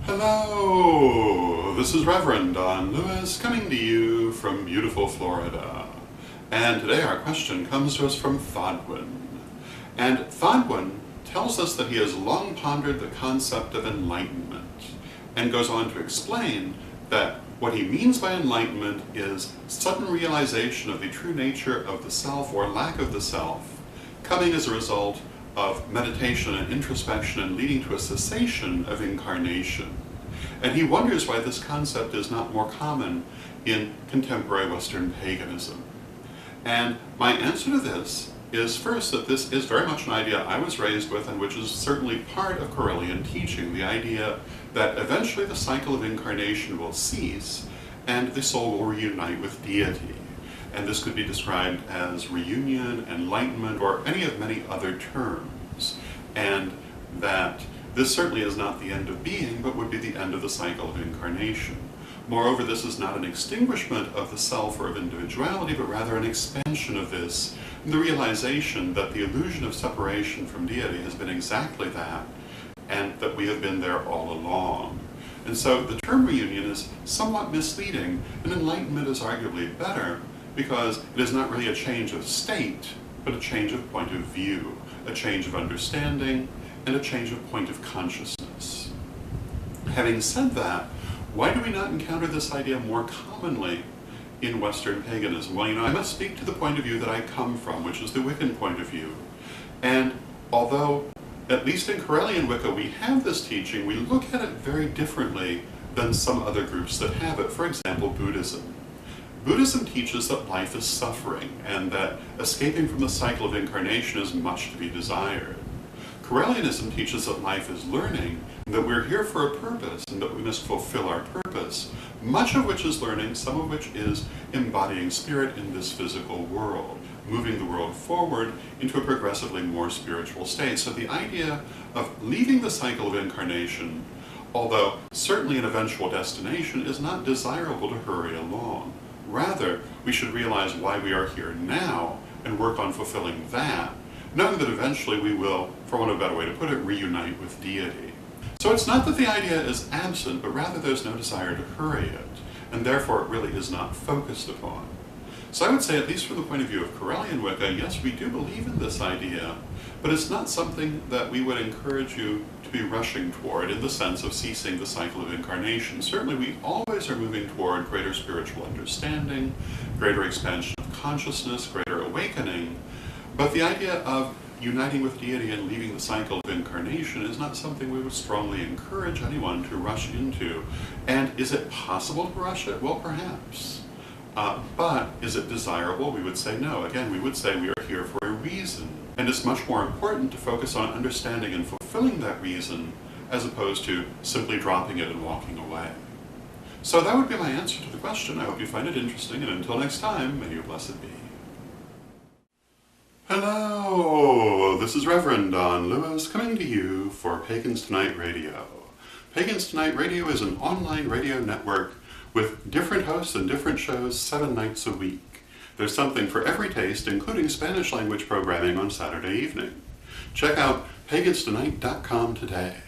Hello, this is Reverend Don Lewis coming to you from beautiful Florida. And today our question comes to us from Thodwin. And Thodwin tells us that he has long pondered the concept of enlightenment and goes on to explain that what he means by enlightenment is sudden realization of the true nature of the self or lack of the self, coming as a result of meditation and introspection and leading to a cessation of incarnation. And he wonders why this concept is not more common in contemporary Western paganism. And my answer to this is first that this is very much an idea I was raised with and which is certainly part of Correllian teaching, the idea that eventually the cycle of incarnation will cease and the soul will reunite with deity. And this could be described as reunion, enlightenment, or any of many other terms. And that this certainly is not the end of being, but would be the end of the cycle of incarnation. Moreover, this is not an extinguishment of the self or of individuality, but rather an expansion of this, and the realization that the illusion of separation from deity has been exactly that, and that we have been there all along. And so the term reunion is somewhat misleading, and enlightenment is arguably better, because it is not really a change of state, but a change of point of view, a change of understanding, and a change of point of consciousness. Having said that, why do we not encounter this idea more commonly in Western paganism? Well, I must speak to the point of view that I come from, which is the Wiccan point of view. And although, at least in Correllian Wicca, we have this teaching, we look at it very differently than some other groups that have it. For example, Buddhism. Buddhism teaches that life is suffering and that escaping from the cycle of incarnation is much to be desired. Correllianism teaches that life is learning, and that we're here for a purpose and that we must fulfill our purpose, much of which is learning, some of which is embodying spirit in this physical world, moving the world forward into a progressively more spiritual state. So the idea of leaving the cycle of incarnation, although certainly an eventual destination, is not desirable to hurry along. Rather, we should realize why we are here now and work on fulfilling that, knowing that eventually we will, for want of a better way to put it, reunite with deity. So it's not that the idea is absent, but rather there's no desire to hurry it, and therefore it really is not focused upon. So I would say, at least from the point of view of Correllian Wicca, yes, we do believe in this idea, but it's not something that we would encourage you to be rushing toward in the sense of ceasing the cycle of incarnation. Certainly we always are moving toward greater spiritual understanding, greater expansion of consciousness, greater awakening, but the idea of uniting with deity and leaving the cycle of incarnation is not something we would strongly encourage anyone to rush into. And is it possible to rush it? Well, perhaps. But is it desirable? We would say no. Again, we would say we are here for a reason. And it's much more important to focus on understanding and fulfilling that reason as opposed to simply dropping it and walking away. So that would be my answer to the question. I hope you find it interesting, and until next time, may you blessed be. Hello, this is Reverend Don Lewis coming to you for Pagans Tonight Radio. Pagans Tonight Radio is an online radio network with different hosts and different shows 7 nights a week. There's something for every taste, including Spanish language programming on Saturday evening. Check out paganstonight.com today.